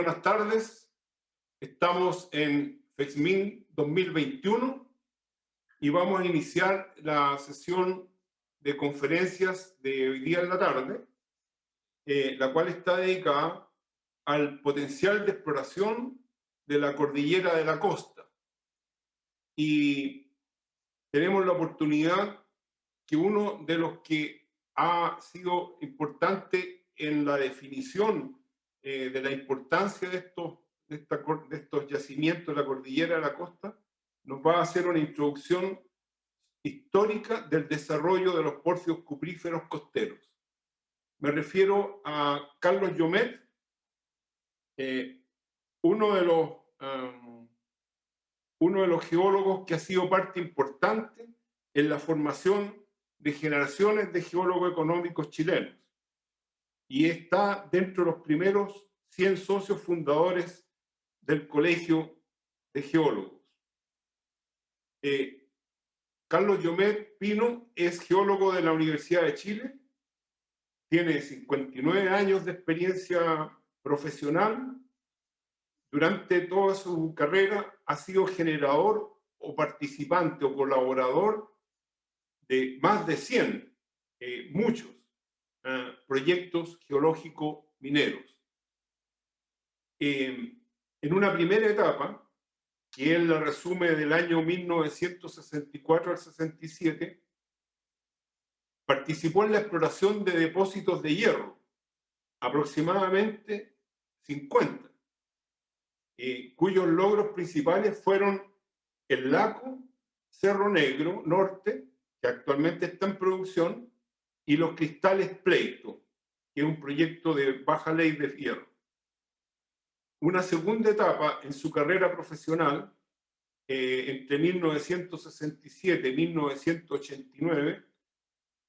buenas tardes. Estamos en FEXMIN 2021 y vamos a iniciar la sesión de conferencias de hoy día en la tarde, la cual está dedicada al potencial de exploración de la cordillera de la costa. Y tenemos la oportunidad que uno de los que ha sido importante en la definición de la importancia de estos yacimientos de la cordillera de la costa, nos va a hacer una introducción histórica del desarrollo de los pórfidos cupríferos costeros. Me refiero a Carlos Llomet, uno de los geólogos que ha sido parte importante en la formación de generaciones de geólogos económicos chilenos, y está dentro de los primeros 100 socios fundadores del Colegio de Geólogos. Carlos Llomet Pino es geólogo de la Universidad de Chile, tiene 59 años de experiencia profesional. Durante toda su carrera ha sido generador o participante o colaborador de más de 100, muchos, proyectos geológicos mineros. En una primera etapa, que él la resume del año 1964 al 67, participó en la exploración de depósitos de hierro, aproximadamente 50, cuyos logros principales fueron el Laco, Cerro Negro Norte, que actualmente está en producción, y los cristales Pleito, que es un proyecto de baja ley de hierro. Una segunda etapa en su carrera profesional, entre 1967 y 1989,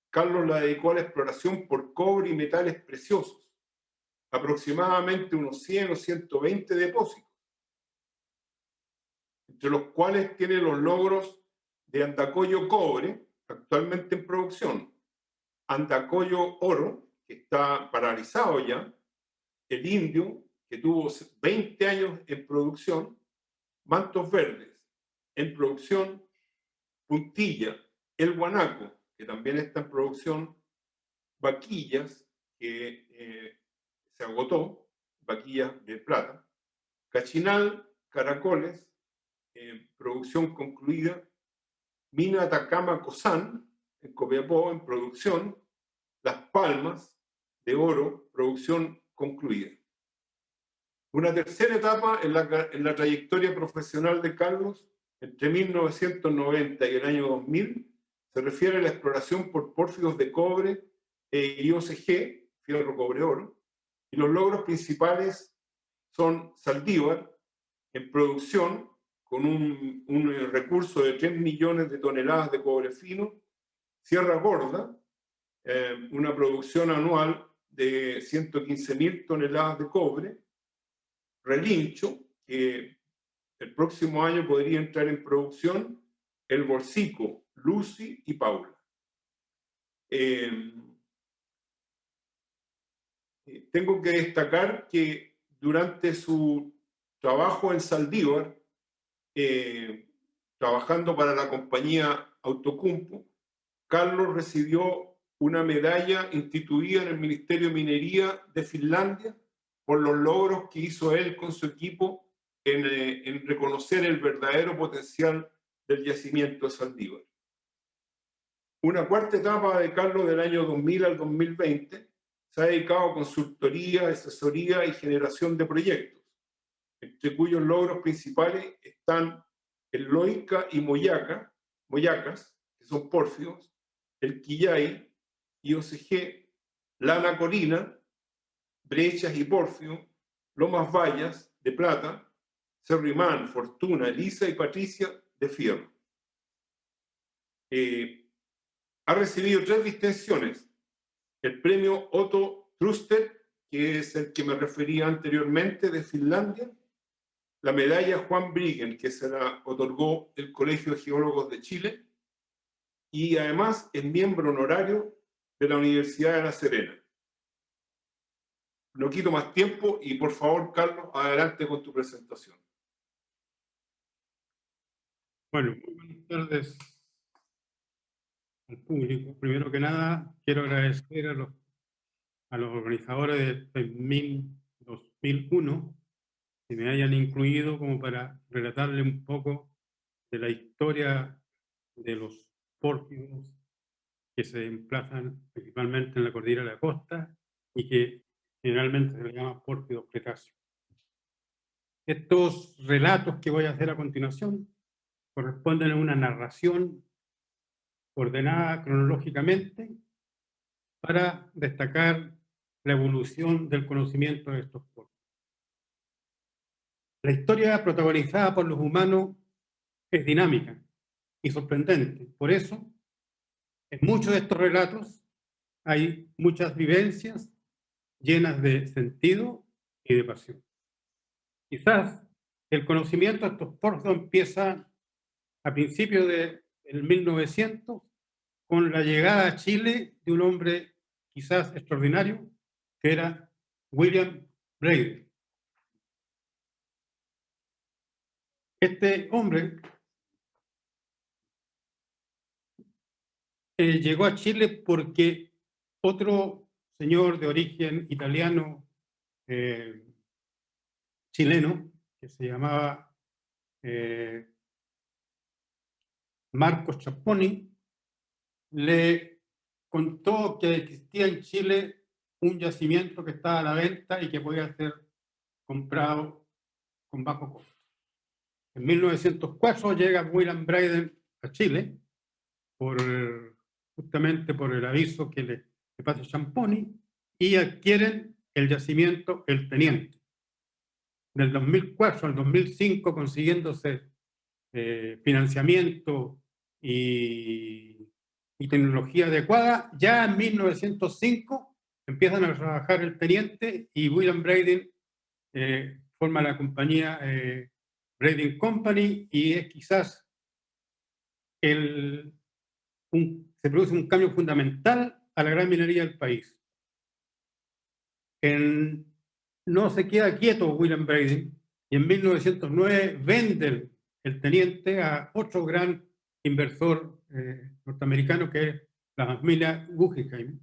Carlos la dedicó a la exploración por cobre y metales preciosos, aproximadamente unos 100 o 120 depósitos, entre los cuales tiene los logros de Andacollo Cobre, actualmente en producción, Andacollo Oro, que está paralizado ya, el Indio, que tuvo 20 años en producción, Mantos Verdes, en producción, Puntilla, El Guanaco, que también está en producción, Vaquillas, que se agotó, Vaquillas de plata, Cachinal, Caracoles, producción concluida, Mina Atacama Cozán, en Copiapó, en producción, Las Palmas de Oro, producción concluida. Una tercera etapa en la trayectoria profesional de Carlos, entre 1990 y el año 2000, se refiere a la exploración por pórfidos de cobre y OCG, fierro, cobre, oro, y los logros principales son Saldívar, en producción, con un recurso de 3 millones de toneladas de cobre fino, Sierra Gorda, una producción anual de 115.000 toneladas de cobre, Relincho, que el próximo año podría entrar en producción, El Bolsico, Lucy y Paula. Tengo que destacar que durante su trabajo en Saldívar, trabajando para la compañía Autocumpo, Carlos recibió una medalla instituida en el Ministerio de Minería de Finlandia por los logros que hizo él con su equipo en reconocer el verdadero potencial del yacimiento de Saldívar. Una cuarta etapa de Carlos, del año 2000 al 2020, se ha dedicado a consultoría, asesoría y generación de proyectos, entre cuyos logros principales están el Loica y Moyacas, que son pórfidos, el Quillay, IOCG, Lana Corina, Brechas y Porfio, Lomas Vallas, de plata, Cerro Imán, Fortuna, Elisa y Patricia, de fierro. Ha recibido 3 distinciones: el premio Otto Truster, que es el que me refería anteriormente, de Finlandia; la medalla Juan Briggen, que se la otorgó el Colegio de Geólogos de Chile; y además es miembro honorario de la Universidad de La Serena. no quito más tiempo y por favor, Carlos, adelante con tu presentación. Bueno, muy buenas tardes al público. Primero que nada, quiero agradecer a los organizadores del FEMIN 2001 que me hayan incluido como para relatarle un poco de la historia de los pórfidos que se emplazan principalmente en la cordillera de la costa y que generalmente se les llama pórfidos cretáceos. Estos relatos que voy a hacer a continuación corresponden a una narración ordenada cronológicamente para destacar la evolución del conocimiento de estos pueblos. La historia protagonizada por los humanos es dinámica y sorprendente. Por eso, en muchos de estos relatos hay muchas vivencias llenas de sentido y de pasión. Quizás el conocimiento de estos pueblos empieza a principios del 1900 con la llegada a Chile de un hombre quizás extraordinario, que era William Braden. Este hombre llegó a Chile porque otro señor de origen italiano chileno, que se llamaba Marcos Champoni, le contó que existía en Chile un yacimiento que estaba a la venta y que podía ser comprado con bajo costo. En 1904 llega William Braden a Chile justamente por el aviso que le pasa Champoni y adquieren el yacimiento El Teniente. Del 2004 al 2005 consiguiéndose financiamiento y tecnología adecuada. Ya en 1905 empiezan a trabajar El Teniente y William Braden forma la compañía Braden Company y es quizás se produce un cambio fundamental a la gran minería del país. No se queda quieto William Braden y en 1909 vende El Teniente a otro gran inversor norteamericano que es la familia Guggenheim,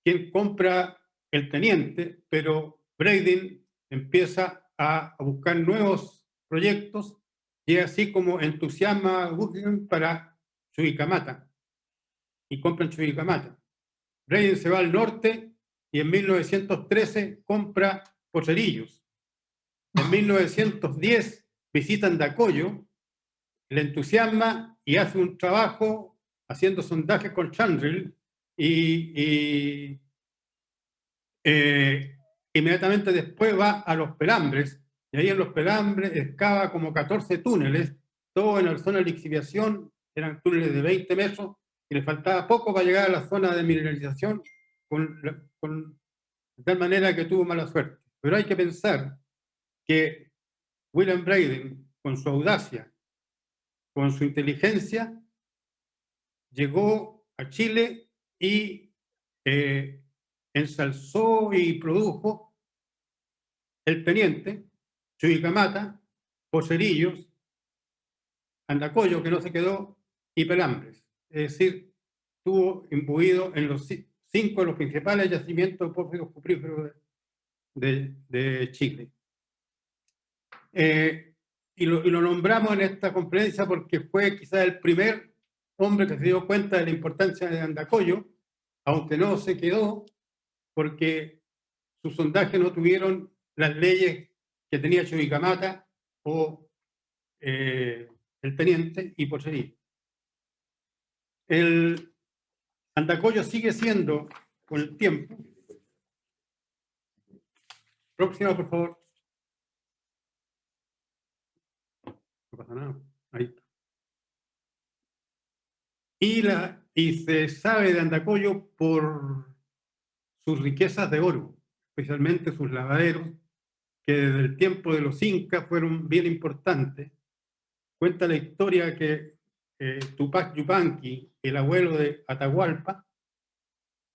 quien compra El Teniente, pero Braden empieza a buscar nuevos proyectos y así como entusiasma a Guggenheim para Chuquicamata y compran Chuquicamata. Braden se va al norte y en 1913 compra Potrerillos. En 1910 visita Andacollo, le entusiasma y hace un trabajo haciendo sondajes con Chandril y inmediatamente después va a Los Pelambres y ahí en Los Pelambres excava como 14 túneles, todo en la zona de lixiviación, eran túneles de 20 metros y le faltaba poco para llegar a la zona de mineralización de tal manera que tuvo mala suerte. Pero hay que pensar que William Braden, con su audacia, con su inteligencia, llegó a Chile y ensalzó y produjo El Teniente, Chuquicamata, Pocerillos, Andacollo, que no se quedó, y Pelambres. Es decir, estuvo imbuido en los 5 de los principales yacimientos de pórfidos cupríferos de Chile. Y lo nombramos en esta conferencia porque fue quizás el primer hombre que se dio cuenta de la importancia de Andacollo, aunque no se quedó porque sus sondajes no tuvieron las leyes que tenía Chuquicamata o El Teniente y Pocerí. El Andacollo sigue siendo, con el tiempo. Próxima, por favor. No pasa nada. Ahí está. Y se sabe de Andacollo por sus riquezas de oro, especialmente sus lavaderos, que desde el tiempo de los incas fueron bien importantes. Cuenta la historia que Tupac Yupanqui, el abuelo de Atahualpa,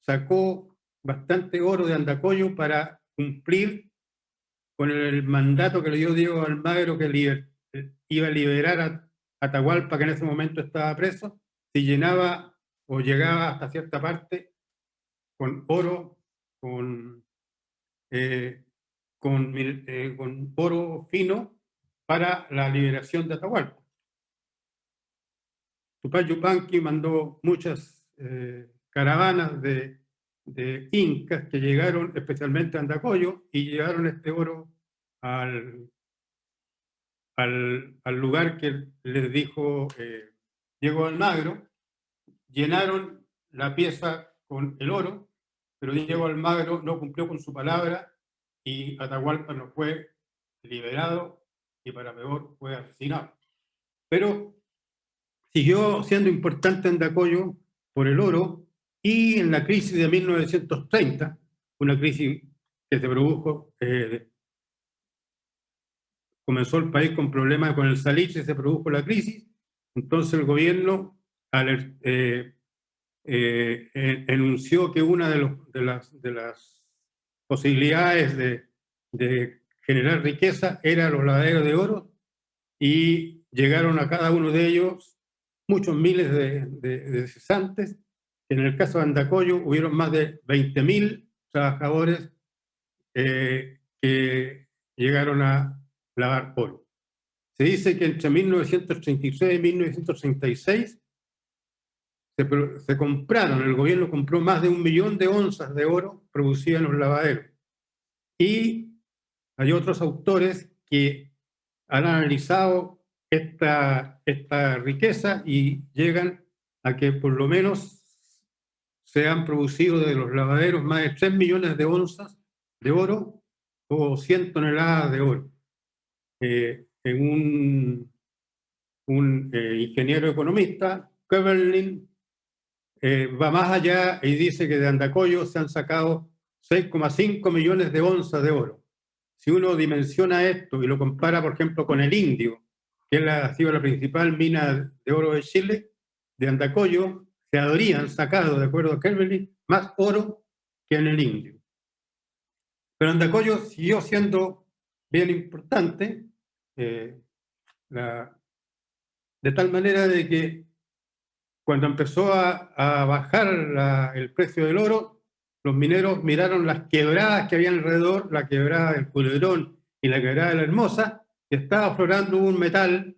sacó bastante oro de Andacollo para cumplir con el mandato que le dio Diego Almagro, que iba a liberar a Atahualpa, que en ese momento estaba preso, si llenaba o llegaba hasta cierta parte con oro, con oro fino para la liberación de Atahualpa. Tupac Yupanqui mandó muchas caravanas de incas que llegaron especialmente a Andacollo y llevaron este oro al lugar que les dijo Diego Almagro. Llenaron la pieza con el oro, pero Diego Almagro no cumplió con su palabra y Atahualpa no fue liberado y para peor fue asesinado. Pero siguió siendo importante Andacollo por el oro y en la crisis de 1930, una crisis que se produjo, comenzó el país con problemas con el salitre, se produjo la crisis, entonces el gobierno enunció que una de las posibilidades de generar riqueza era los lavaderos de oro y llegaron a cada uno de ellos muchos miles de cesantes. En el caso de Andacollo hubieron más de 20.000 trabajadores que llegaron a lavar oro. Se dice que entre 1936 y 1936 se compraron, el gobierno compró más de 1 millón de onzas de oro producidas en los lavaderos. Y hay otros autores que han analizado esta riqueza y llegan a que por lo menos se han producido de los lavaderos más de 3 millones de onzas de oro o 100 toneladas de oro. En un ingeniero economista, Köberlin, va más allá y dice que de Andacollo se han sacado 6,5 millones de onzas de oro. Si uno dimensiona esto y lo compara, por ejemplo, con el Indio, que ha sido la principal mina de oro de Chile, de Andacollo se habrían sacado, de acuerdo a Köberlin, más oro que en el Indio. Pero Andacollo siguió siendo bien importante, de tal manera de que cuando empezó a bajar el precio del oro, los mineros miraron las quebradas que había alrededor, la quebrada del Culebrón y la quebrada de la Hermosa, y estaba aflorando un metal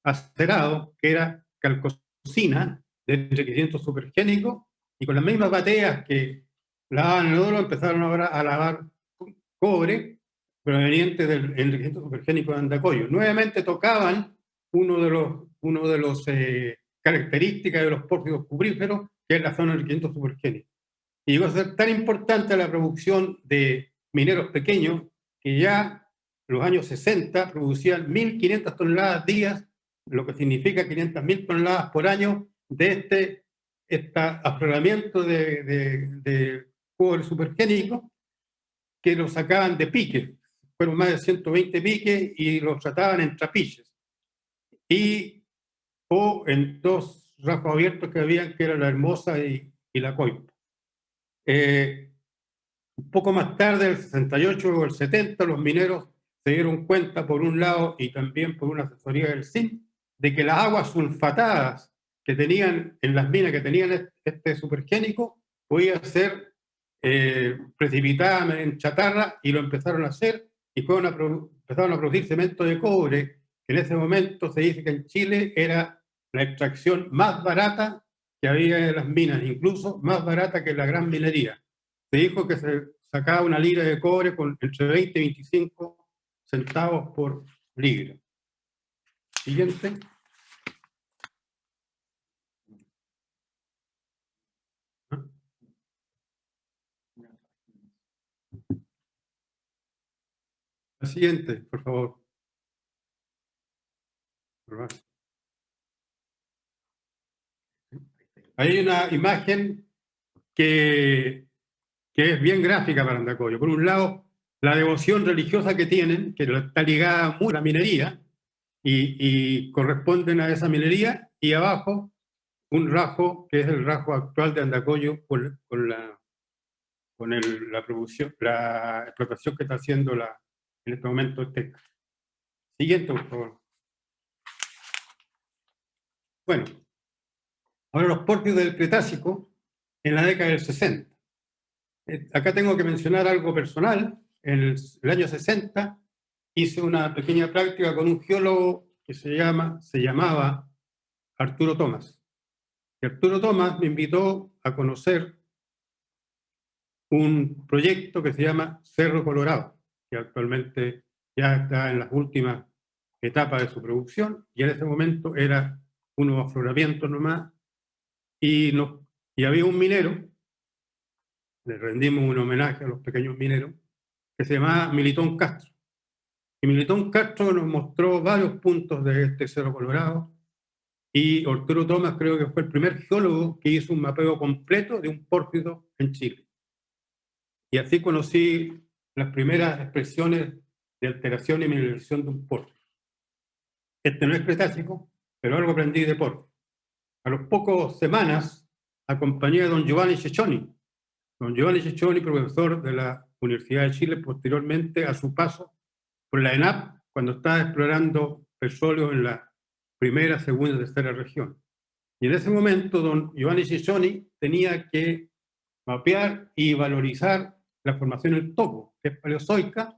acerado que era calcosina de enriquecimiento supergénico, y con las mismas bateas que lavaban el oro empezaron ahora a lavar cobre proveniente del enriquecimiento supergénico de Andacollo. Nuevamente tocaban uno de los características de los pórfidos cupríferos, que es la zona de enriquecimiento supergénico. Y llegó a ser tan importante la producción de mineros pequeños que ya en los años 60 producían 1.500 toneladas días, lo que significa 500.000 toneladas por año de este afloramiento de cobre supergénico, que lo sacaban de piques. Fueron más de 120 piques y los trataban en trapiches. O en dos rajos abiertos que habían, que era la Hermosa y la Coipa. Un poco más tarde, el 68 o el 70, los mineros se dieron cuenta, por un lado, y también por una asesoría del CIN, de que las aguas sulfatadas que tenían en las minas, que tenían este supergénico, podía ser precipitadas en chatarra, y lo empezaron a hacer, y empezaron a producir cemento de cobre, que en ese momento se dice que en Chile era la extracción más barata que había de las minas, incluso más barata que la gran minería. Se dijo que se sacaba una libra de cobre con entre 20 y 25 centavos por libra. Siguiente. La siguiente, por favor. Hay una imagen que es bien gráfica para Andacollo. Por un lado, la devoción religiosa que tienen, que está ligada mucho a la minería y corresponden a esa minería, y abajo un rajo que es el rajo actual de Andacollo con la producción, la explotación que está haciendo en este momento Teca. Siguiente, por favor. Bueno, ahora los pórfidos del Cretácico en la década del 60. Acá tengo que mencionar algo personal. En el año 60 hice una pequeña práctica con un geólogo que se llamaba Arturo Tomás. Y Arturo Tomás me invitó a conocer un proyecto que se llama Cerro Colorado, que actualmente ya está en las últimas etapas de su producción, y en ese momento era unos afloramientos nomás, y había un minero, le rendimos un homenaje a los pequeños mineros, que se llamaba Militón Castro. Y Militón Castro nos mostró varios puntos de este Cerro Colorado, y Arturo Tomás creo que fue el primer geólogo que hizo un mapeo completo de un pórfido en Chile. Y así conocí las primeras expresiones de alteración y mineralización de un pórfido. Este no es Cretácico, pero algo aprendí de pórfido. A los pocos semanas acompañé a don Giovanni Cecchoni. Don Giovanni Cecchoni, profesor de la Universidad de Chile, posteriormente a su paso por la ENAP, cuando estaba explorando petróleo en la primera, segunda y tercera región. Y en ese momento, don Giovanni Cecchoni tenía que mapear y valorizar la formación del Topo, que es paleozoica,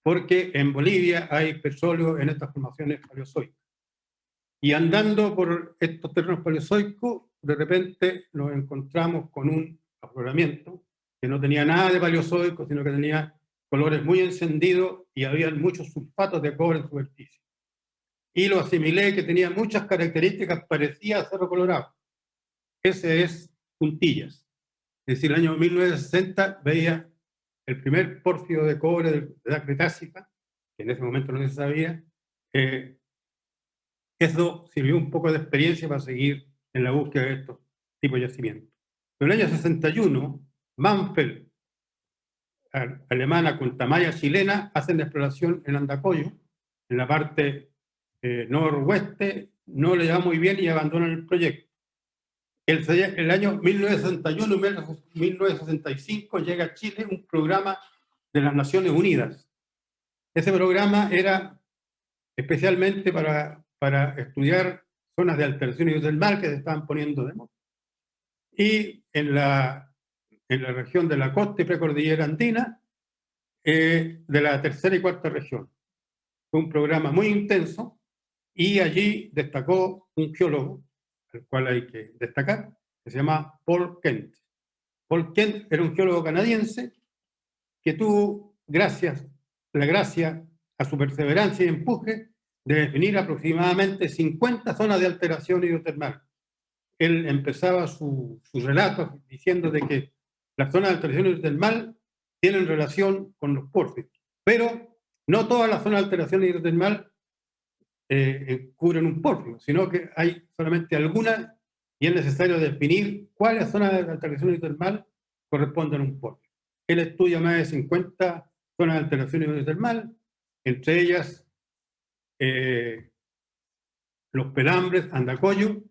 porque en Bolivia hay petróleo en estas formaciones paleozoicas. Y andando por estos terrenos paleozoicos, de repente nos encontramos con un afloramiento que no tenía nada de paleozoico, sino que tenía colores muy encendidos y había muchos sulfatos de cobre en superficie. Y lo asimilé que tenía muchas características parecidas a Cerro Colorado. Ese es Puntillas. Es decir, el año 1960 veía el primer pórfido de cobre de edad cretácica, que en ese momento no se sabía. Eso sirvió un poco de experiencia para seguir en la búsqueda de estos tipos de yacimientos. En el año 61, Manfeld, alemana con Tamaya chilena, hacen la exploración en Andacollo, en la parte noroeste, no le va muy bien y abandonan el proyecto. El año 1961 y 1965 llega a Chile un programa de las Naciones Unidas. Ese programa era especialmente para estudiar zonas de alteración del mar que se estaban poniendo de moda. Y en la región de la costa y precordillera andina, de la tercera y cuarta región. Fue un programa muy intenso y allí destacó un geólogo, al cual hay que destacar, que se llama Paul Kent. Paul Kent era un geólogo canadiense que tuvo, la gracia a su perseverancia y empuje, de definir aproximadamente 50 zonas de alteración hidrotermal. Él empezaba su relato diciendo de que las zonas de alteración hidrotermal tienen relación con los pórfidos, pero no todas las zonas de alteración hidrotermal cubren un pórfido, sino que hay solamente algunas y es necesario definir cuáles zonas de alteración hidrotermal corresponden a un pórfido. Él estudia más de 50 zonas de alteración hidrotermal, entre ellas los Pelambres, Andacollo,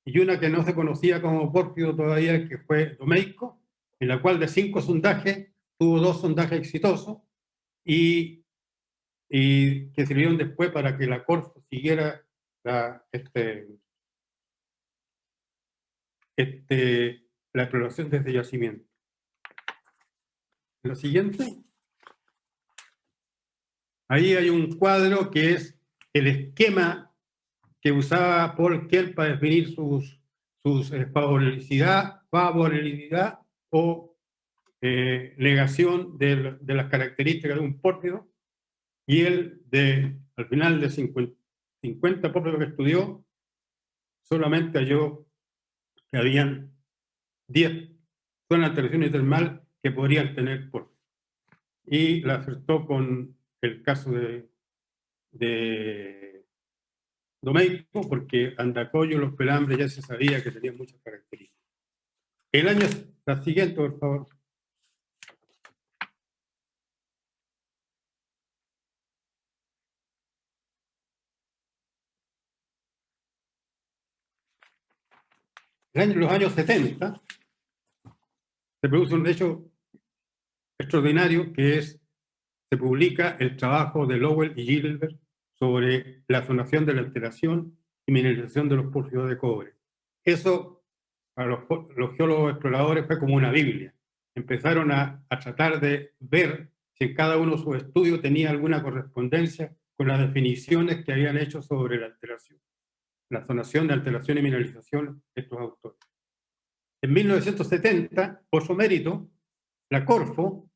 y una que no se conocía como pórfido todavía, que fue Domeico, en la cual de 5 sondajes tuvo 2 sondajes exitosos y que sirvieron después para que la Corfo siguiera la exploración de este yacimiento. Lo siguiente, ahí hay un cuadro que es el esquema que usaba Paul Kent para definir sus favorabilidad o negación de las características de un pórfido, y él, al final de 50 pórfidos que estudió, solamente halló que habían 10 zonas de alteración hidrotermal que podrían tener pórfido. Y la acertó con el caso de Domeico, porque Andacollo, los Pelambres ya se sabía que tenían muchas características. La siguiente, por favor. En los años 70 se produce un hecho extraordinario que se publica el trabajo de Lowell y Gilbert sobre la zonación de la alteración y mineralización de los pórfidos de cobre. Eso para los geólogos exploradores fue como una Biblia. Empezaron a tratar de ver si en cada uno de sus estudios tenía alguna correspondencia con las definiciones que habían hecho sobre la alteración, la zonación de alteración y mineralización de estos autores. En 1970, por su mérito, la Corfo,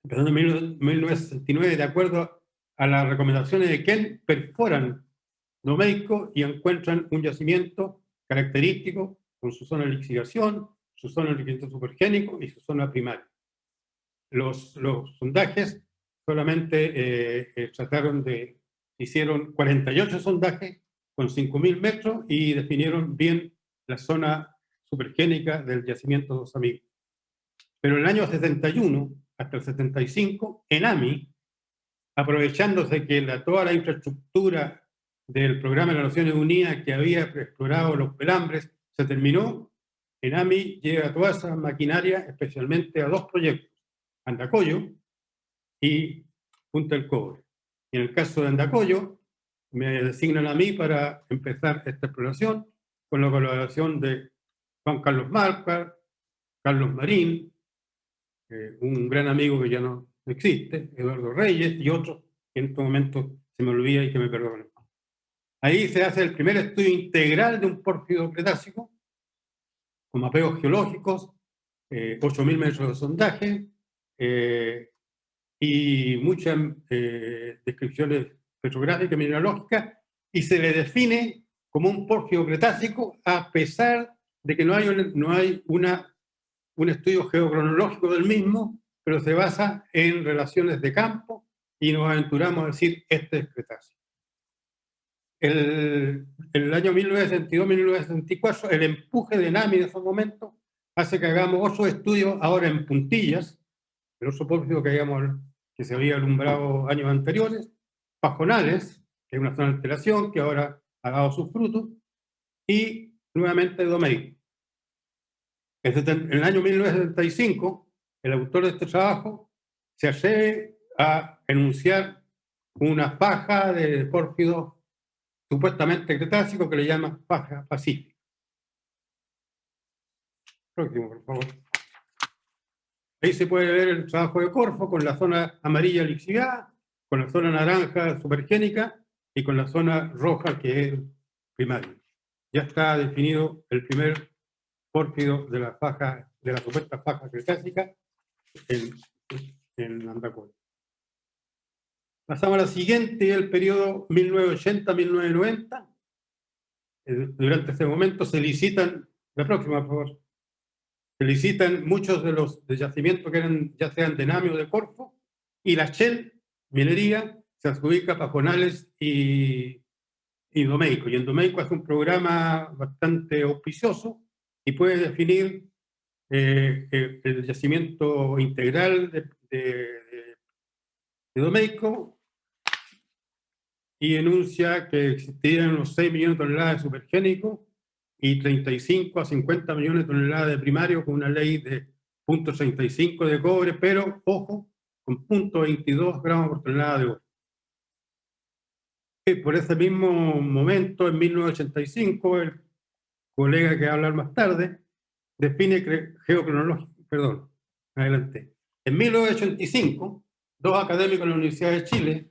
empezando en 1969, de acuerdo a las recomendaciones de Kent, perforan Domeyko y encuentran un yacimiento característico con su zona de lixiviación, su zona de enriquecimiento supergénico y su zona primaria. Los sondajes solamente hicieron 48 sondajes con 5.000 metros y definieron bien la zona supergénica del yacimiento Dos Amigos. Pero en el año 71 hasta el 75, ENAMI, aprovechándose que toda la infraestructura del programa de las Naciones Unidas que había explorado los pelambres se terminó, ENAMI lleva toda esa maquinaria especialmente a dos proyectos, Andacollo y Punta del Cobre. Y en el caso de Andacollo, me designan a mí para empezar esta exploración con la colaboración de Juan Carlos Marcar, Carlos Marín, un gran amigo que ya no existe, Eduardo Reyes, y otros que en este momento se me olvida y que me perdonen. Ahí se hace el primer estudio integral de un pórfido cretácico, con mapeos geológicos, 8.000 metros de sondaje y muchas descripciones petrográficas y mineralógicas, y se le define como un pórfido cretácico a pesar de que no hay un estudio geocronológico del mismo, pero se basa en relaciones de campo y nos aventuramos a decir este es Cretácico. El año 1962-1964, el empuje de ENAMI en esos momentos hace que hagamos otros estudios ahora en Puntillas, el otro pórfido que se había alumbrado años anteriores, Pajonales, que es una zona de alteración que ahora ha dado sus frutos, y nuevamente Domeyko. En el año 1975, el autor de este trabajo se atreve a enunciar una faja de pórfido supuestamente cretácico que le llama faja pacífica. Próximo, por favor. Ahí se puede ver el trabajo de Corfo con la zona amarilla lixiviada, con la zona naranja supergénica y con la zona roja que es primaria. Ya está definido el primer pórfido de la supuesta faja cretácica en Andacollo. Pasamos a la siguiente, el periodo 1980-1990. Durante ese momento se licitan, la próxima, por favor, se licitan muchos de los yacimientos que eran ya sean de ENAMI o de Corfo, y la Shell, minería, se adjudica a Pajonales y Domeyko. Y en Domeyko hace un programa bastante auspicioso y puede definir el yacimiento integral de Domeyko y enuncia que existirían unos 6 millones de toneladas de supergénico y 35 a 50 millones de toneladas de primario con una ley de 0.35 de cobre, pero, ojo, con 0.22 gramos por tonelada de oro. Y por ese mismo momento, en 1985, el colega que va a hablar más tarde, define adelante. En 1985, dos académicos de la Universidad de Chile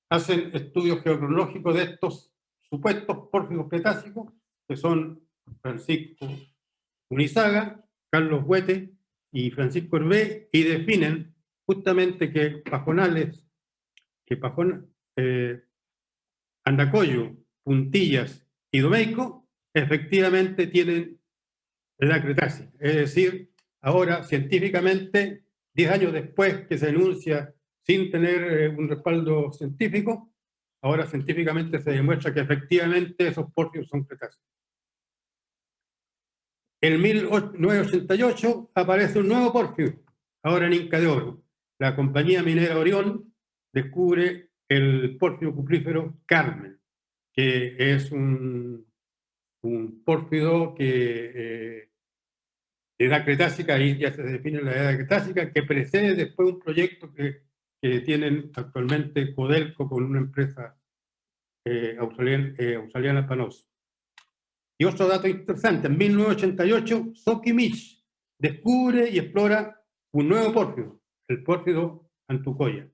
hacen estudios geocronológicos de estos supuestos pórfidos cretácicos, que son Francisco Unizaga, Carlos Huete y Francisco Hervé, y definen justamente que Andacollo, Puntillas y Domeyko efectivamente tienen edad cretácica. Es decir, ahora científicamente, 10 años después que se denuncia sin tener un respaldo científico, ahora científicamente se demuestra que efectivamente esos pórfidos son cretácicos. En 1988 aparece un nuevo pórfido, ahora en Inca de Oro. La compañía minera Orión descubre el pórfido cuplífero Carmen, que es un pórfido que edad cretácica, ahí ya se define la edad cretácica, que precede después un proyecto que tienen actualmente Codelco con una empresa australiana Panos. Y otro dato interesante, en 1988, Sokimich descubre y explora un nuevo pórfido, el pórfido Antucoya.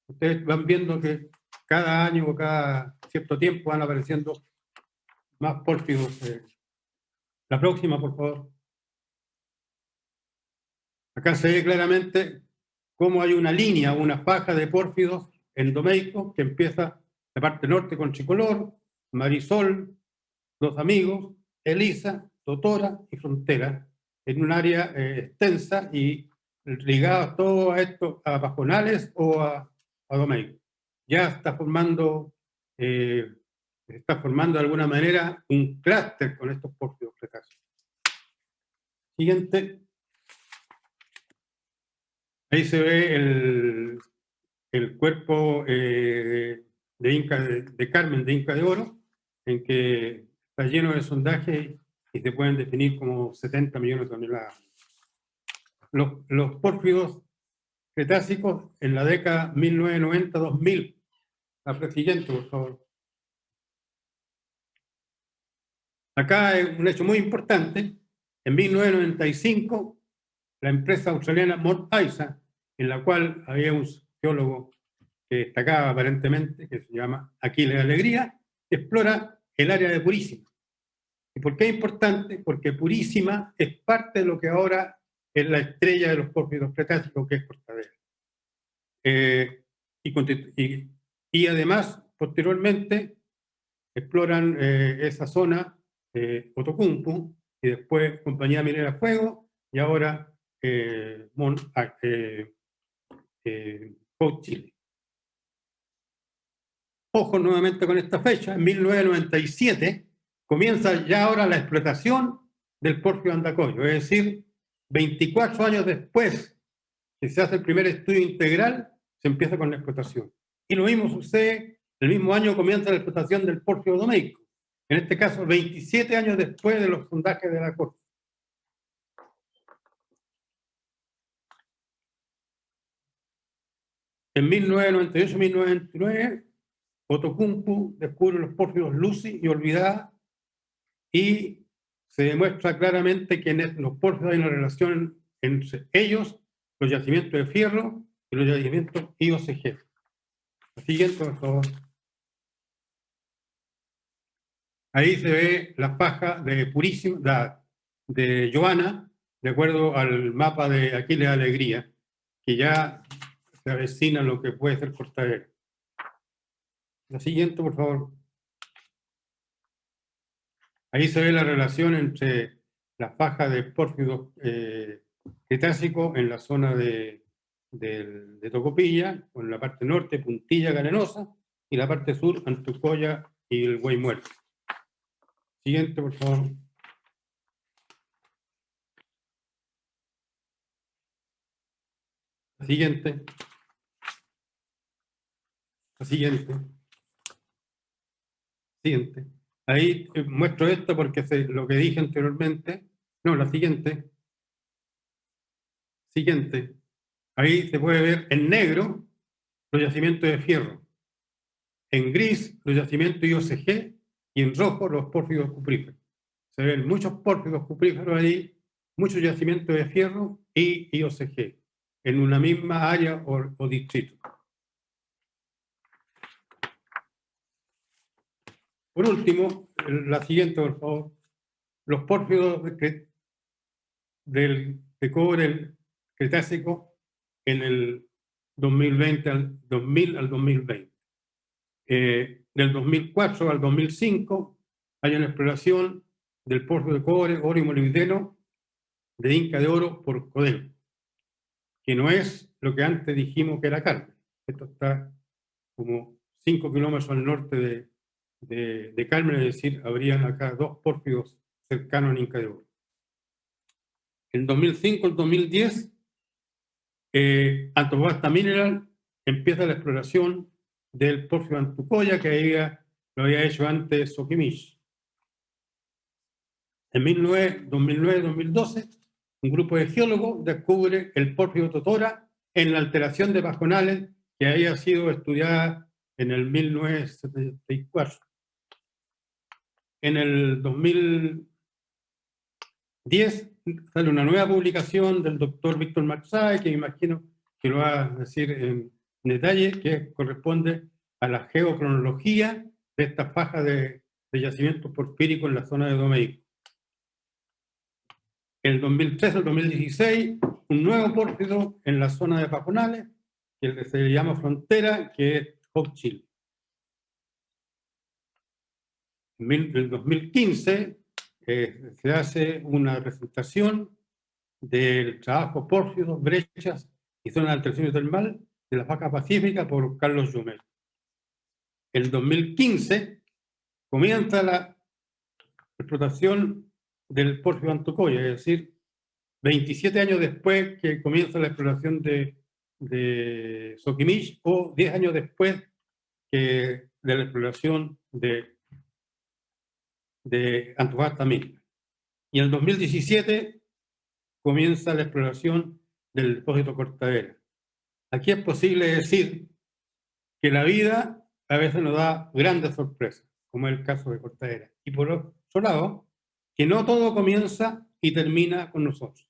Ustedes van viendo que cada año o cada cierto tiempo van apareciendo más pórfidos. La próxima, por favor. Acá se ve claramente cómo hay una línea, una faja de pórfidos endomeicos que empieza la parte norte con Tricolor, Marisol, Los Amigos, Elisa, Totora y Frontera, en un área extensa y ligada todo a esto, a pajonales o a domeicos. Ya está formando de alguna manera un clúster con estos pórfidos cretáceos. Siguiente. Ahí se ve el cuerpo de Carmen de Inca de Oro, en que está lleno de sondajes y se pueden definir como 70 millones de toneladas. Los pórfidos cretácicos en la década 1990-2000. La siguiente, por favor. Acá hay un hecho muy importante. En 1995, la empresa australiana Mont Isa, en la cual había un geólogo que destacaba aparentemente, que se llama Aquiles Alegría, explora el área de Purísima. ¿Y por qué es importante? Porque Purísima es parte de lo que ahora es la estrella de los pórfidos cretácicos, que es Cortadera. Y además, posteriormente, exploran esa zona Otocumpu, y después Compañía Minera Fuego, y ahora Port Chile. Ojo nuevamente con esta fecha, en 1997 comienza ya ahora la explotación del pórfido Andacollo, es decir, 24 años después que se hace el primer estudio integral, se empieza con la explotación. Y lo mismo sucede, el mismo año comienza la explotación del pórfido domeico, en este caso 27 años después de los sondajes de la Corte. En 1998-1999, Otocumpu descubre los pórfidos Lucy y Olvidada, y se demuestra claramente que en los pórfidos hay una relación entre ellos, los yacimientos de fierro y los yacimientos IOCG. La siguiente, por favor. Ahí se ve la faja de Purísima, de Joana, de acuerdo al mapa de Aquiles Alegría, que ya se avecina lo que puede ser Cortadera. La siguiente, por favor. Ahí se ve la relación entre la faja de pórfido cretácico en la zona de Tocopilla, con la parte norte, Puntilla Galenosa, y la parte sur, Antucoya y el Güey Muerto. Siguiente, por favor. La siguiente. La siguiente. Siguiente. Ahí muestro esto porque lo que dije anteriormente. No, la siguiente. Siguiente. Ahí se puede ver en negro los yacimientos de fierro, en gris los yacimientos IOCG y en rojo los pórfidos cupríferos. Se ven muchos pórfidos cupríferos ahí, muchos yacimientos de fierro y IOCG en una misma área o distrito. Por último, la siguiente, por favor. Los pórfidos de cobre cretácico en el 2020 al 2000 al 2020. Del 2004 al 2005 hay una exploración del pórfido de cobre, oro y molibdeno de Inca de Oro por Codelco, que no es lo que antes dijimos que era Carmen. Esto está como 5 kilómetros al norte de Carmen, es decir, habrían acá dos pórfidos cercanos en Inca de Oro. En 2005 al 2010, Antofagasta Mineral empieza la exploración del pórfido Antucoya, que lo había hecho antes Sokimich. En 2009-2012 un grupo de geólogos descubre el pórfido totora en la alteración de pajonales que había sido estudiada en el 1974. En el 2010 sale una nueva publicación del doctor Víctor Maxay, que me imagino que lo va a decir en detalle, que corresponde a la geocronología de esta faja de yacimientos porfíricos en la zona de Domeico. El 2013 al 2016, un nuevo pórfido en la zona de pajonales, que se llama Frontera, que es Hope Chile. En el 2015 se hace una presentación del trabajo pórfidos, brechas y zonas de alteración termal de la faja pacífica por Carlos Yumet. En 2015 comienza la explotación del pórfido Antucoya, es decir, 27 años después que comienza la exploración de Soquimich o 10 años después de la exploración de Antofagasta misma. Y en el 2017 comienza la exploración del depósito Cortadera. Aquí es posible decir que la vida a veces nos da grandes sorpresas, como es el caso de Cortadera. Y por otro lado, que no todo comienza y termina con nosotros.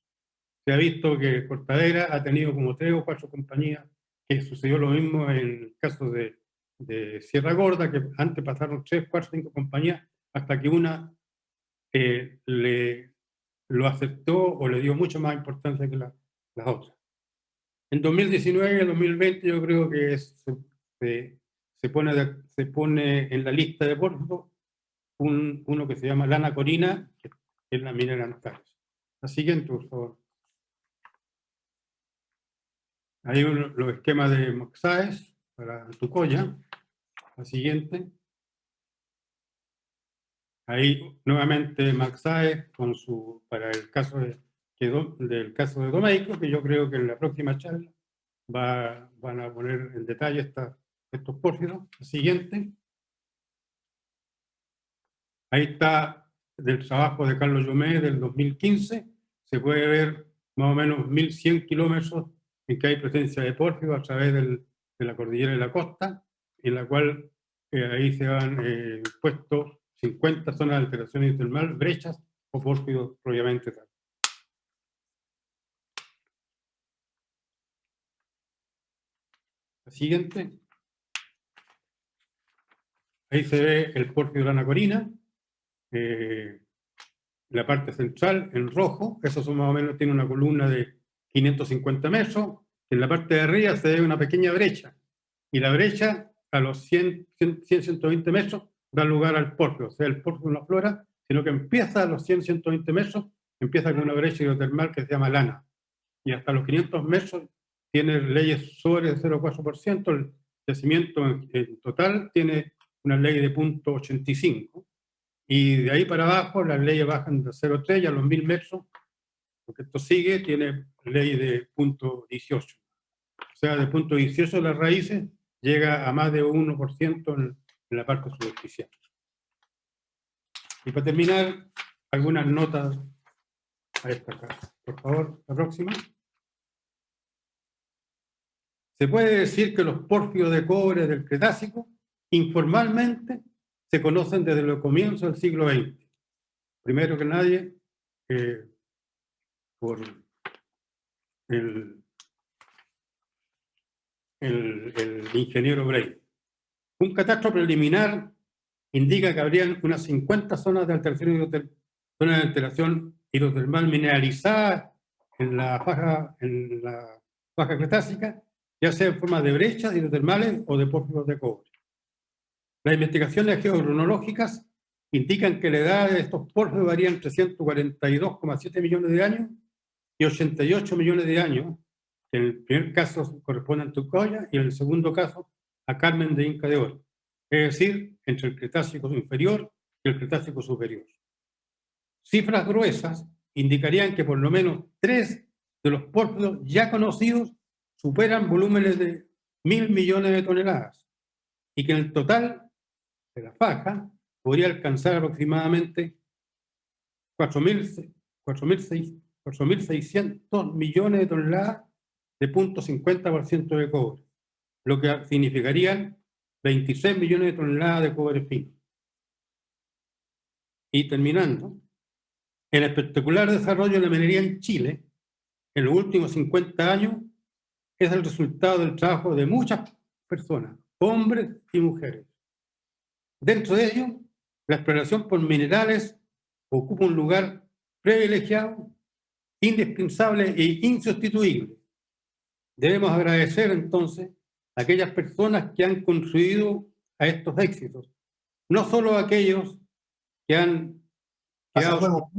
Se ha visto que Cortadera ha tenido como 3 o 4 compañías, que sucedió lo mismo en el caso de Sierra Gorda, que antes pasaron 3, 4, 5 compañías, hasta que una lo aceptó o le dio mucha más importancia que las otras. En 2019 y 2020 yo creo que se pone en la lista de pórfidos uno que se llama Lana Corina, que es la minera Antares. La siguiente, por favor. Ahí los esquemas de Moxaes para Antucoya. La siguiente. Ahí nuevamente Maxaes para el caso del caso de Domeico, que yo creo que en la próxima charla van a poner en detalle estos pórfidos. La siguiente. Ahí está del trabajo de Carlos Yumet del 2015. Se puede ver más o menos 1.100 kilómetros en que hay presencia de pórfido a través de la cordillera de la costa, en la cual ahí se han puesto 50 zonas de alteración hidrotermal, brechas o pórfidos propiamente tal. La siguiente. Ahí se ve el pórfido de la Anacorina, la parte central en rojo, eso son más o menos, tiene una columna de 550 metros, en la parte de arriba se ve una pequeña brecha, y la brecha a los 120 metros da lugar al pórfido, o sea, el pórfido no aflora, sino que empieza a los 120 metros, empieza con una brecha hidrotermal que se llama lana, y hasta los 500 metros tiene leyes sobre el 0,4%, el yacimiento en total tiene una ley de 0,85, y de ahí para abajo las leyes bajan de 0,3 y a los 1.000 metros, porque esto sigue, tiene ley de 0,18. O sea, de 0,18 las raíces llega a más de 1% en la parte superficial. Y para terminar, algunas notas a esta casa. Por favor, la próxima. Se puede decir que los pórfidos de cobre del Cretácico informalmente se conocen desde los comienzos del siglo XX. Primero que nadie, por el ingeniero Bray. Un catastro preliminar indica que habrían unas 50 zonas de alteración hidrotermal mineralizadas en la faja cretácica, ya sea en forma de brechas hidrotermales o de pórfidos de cobre. Las investigaciones geocronológicas indican que la edad de estos pórfidos varía entre 142,7 millones de años y 88 millones de años. En el primer caso corresponde a Antucoya y en el segundo caso a Carmen de Inca de Oro, es decir, entre el Cretácico inferior y el Cretácico superior. Cifras gruesas indicarían que por lo menos 3 de los pórfidos ya conocidos superan volúmenes de 1.000 millones de toneladas y que en el total de la faja podría alcanzar aproximadamente 4.600 8.600 millones de toneladas de 0.50% de cobre, lo que significarían 26 millones de toneladas de cobre fino. Y terminando, el espectacular desarrollo de la minería en Chile en los últimos 50 años es el resultado del trabajo de muchas personas, hombres y mujeres. Dentro de ello, la exploración por minerales ocupa un lugar privilegiado, indispensable e insustituible. Debemos agradecer entonces a aquellas personas que han contribuido a estos éxitos, no solo a aquellos que han quedado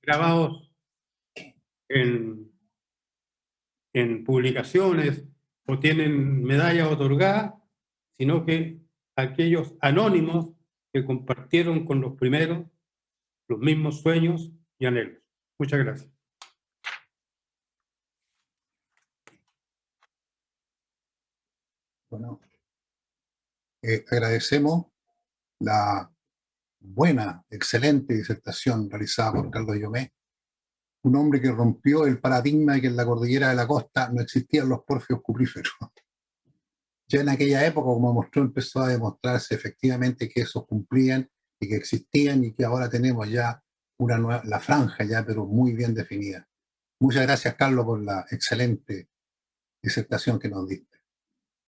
grabados en publicaciones o tienen medallas otorgadas, sino que aquellos anónimos que compartieron con los primeros los mismos sueños y anhelos. Muchas gracias. Bueno, agradecemos la buena, excelente disertación realizada por Carlos Llomet, un hombre que rompió el paradigma de que en la cordillera de la costa no existían los porfios cupríferos. Ya en aquella época, como mostró, empezó a demostrarse efectivamente que esos cumplían y que existían y que ahora tenemos ya la franja ya, pero muy bien definida. Muchas gracias, Carlos, por la excelente disertación que nos diste.